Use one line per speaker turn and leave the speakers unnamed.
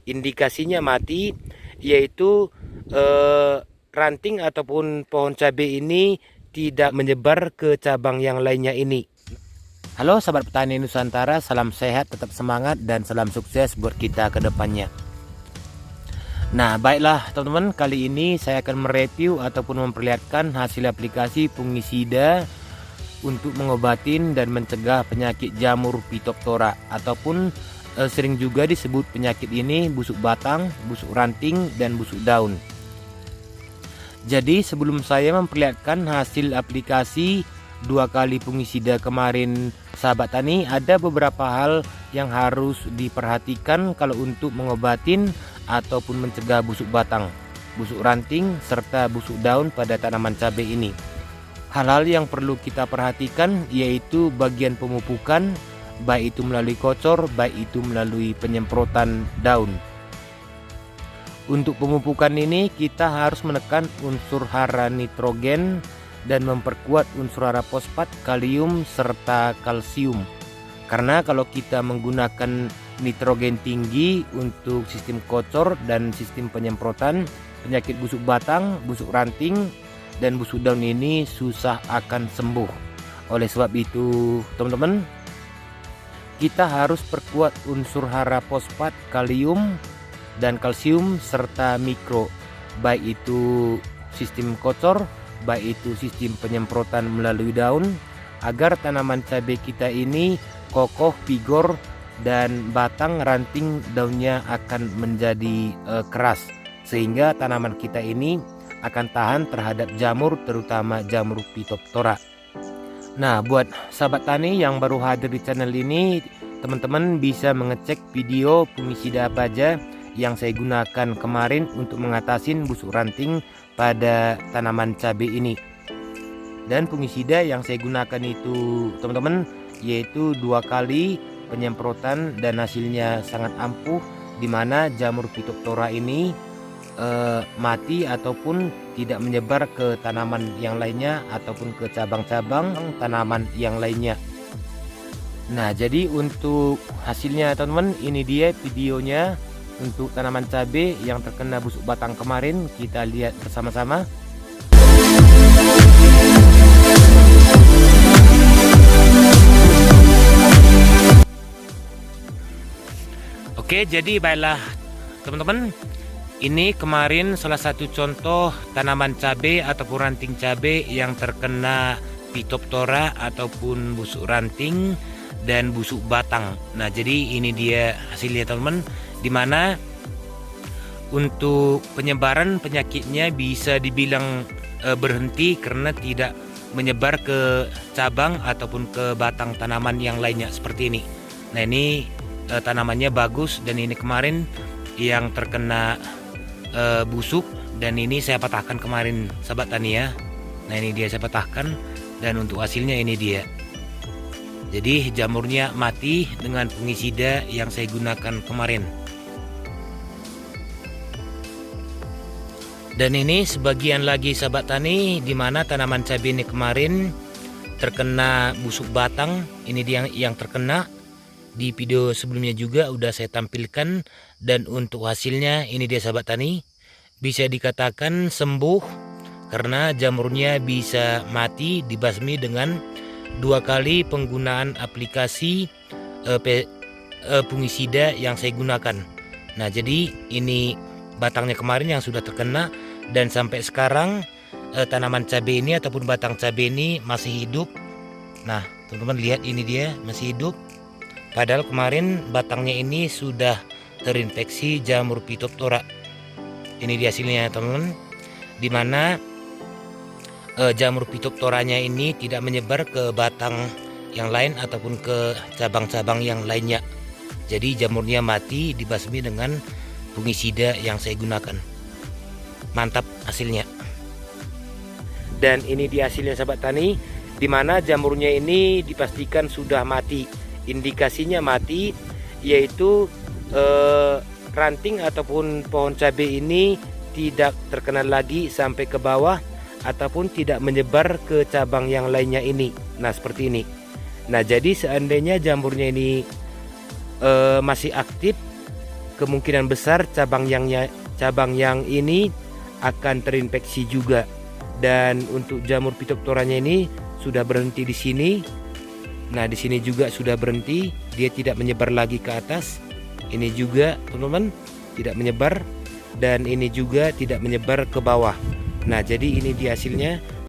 indikasinya mati, yaitu ranting ataupun pohon cabai ini tidak menyebar ke cabang yang lainnya ini. Halo sahabat petani Nusantara, salam sehat, tetap semangat, dan salam sukses buat kita ke depannya. Nah baiklah teman-teman, kali ini saya akan mereview ataupun memperlihatkan hasil aplikasi fungisida untuk mengobatin dan mencegah penyakit jamur Phytophthora, ataupun sering juga disebut penyakit ini busuk batang, busuk ranting, dan busuk daun. Jadi sebelum saya memperlihatkan hasil aplikasi 2 kali fungisida kemarin sahabat tani, ada beberapa hal yang harus diperhatikan kalau untuk mengobatin ataupun mencegah busuk batang, busuk ranting, serta busuk daun pada tanaman cabai ini. Hal-hal yang perlu kita perhatikan yaitu bagian pemupukan, baik itu melalui kocor, baik itu melalui penyemprotan daun. Untuk pemupukan ini kita harus menekan unsur hara nitrogen dan memperkuat unsur hara fosfat, kalium, serta kalsium. Karena kalau kita menggunakan nitrogen tinggi untuk sistem kocor dan sistem penyemprotan, penyakit busuk batang, busuk ranting, dan busuk daun ini susah akan sembuh. Oleh sebab itu teman-teman, kita harus perkuat unsur hara fosfat, kalium, dan kalsium, serta mikro, baik itu sistem kocor, baik itu sistem penyemprotan melalui daun, agar tanaman cabai kita ini kokoh, vigor, dan batang ranting daunnya akan menjadi keras, sehingga tanaman kita ini akan tahan terhadap jamur, terutama jamur Phytophthora. Nah buat sahabat tani yang baru hadir di channel ini, teman-teman bisa mengecek video fungisida apa aja yang saya gunakan kemarin untuk mengatasi busuk ranting pada tanaman cabai ini. Dan fungisida yang saya gunakan itu teman-teman yaitu 2 kali penyemprotan dan hasilnya sangat ampuh, dimana jamur Phytophthora ini mati ataupun tidak menyebar ke tanaman yang lainnya ataupun ke cabang-cabang tanaman yang lainnya. Nah jadi untuk hasilnya teman-teman, ini dia videonya untuk tanaman cabai yang terkena busuk batang kemarin, kita lihat bersama-sama. Oke, jadi baiklah teman-teman, ini kemarin salah satu contoh tanaman cabai ataupun ranting cabai yang terkena Phytophthora ataupun busuk ranting dan busuk batang. Nah jadi ini dia hasilnya teman-teman, dimana untuk penyebaran penyakitnya bisa dibilang berhenti karena tidak menyebar ke cabang ataupun ke batang tanaman yang lainnya seperti ini. Nah ini tanamannya bagus, dan ini kemarin yang terkena busuk, dan ini saya patahkan kemarin sahabat tani ya. Nah ini dia saya patahkan, dan untuk hasilnya ini dia. Jadi jamurnya mati dengan fungisida yang saya gunakan kemarin. Dan ini sebagian lagi sahabat tani, dimana tanaman cabai ini kemarin terkena busuk batang. Ini dia yang terkena. Di video sebelumnya juga udah saya tampilkan, dan untuk hasilnya ini dia sahabat tani, bisa dikatakan sembuh karena jamurnya bisa mati dibasmi dengan 2 kali penggunaan aplikasi fungisida yang saya gunakan. Nah jadi ini batangnya kemarin yang sudah terkena, dan sampai sekarang tanaman cabai ini ataupun batang cabai ini masih hidup. Nah teman-teman lihat, ini dia masih hidup, padahal kemarin batangnya ini sudah terinfeksi jamur Phytophthora. Ini dia hasilnya teman-teman, dimana jamur Phytophthoranya ini tidak menyebar ke batang yang lain ataupun ke cabang-cabang yang lainnya. Jadi jamurnya mati dibasmi dengan fungisida yang saya gunakan. Mantap hasilnya. Dan ini dia hasilnya sahabat tani, dimana jamurnya ini dipastikan sudah mati. Indikasinya mati yaitu ranting ataupun pohon cabai ini tidak terkena lagi sampai ke bawah ataupun tidak menyebar ke cabang yang lainnya ini. Nah seperti ini. Nah jadi seandainya jamurnya ini masih aktif, kemungkinan besar cabang yang ini akan terinfeksi juga. Dan untuk jamur Phytophthoranya ini sudah berhenti di sini. Nah, di sini juga sudah berhenti, dia tidak menyebar lagi ke atas. Ini juga teman-teman tidak menyebar, dan ini juga tidak menyebar ke bawah. Nah, jadi ini dia hasilnya.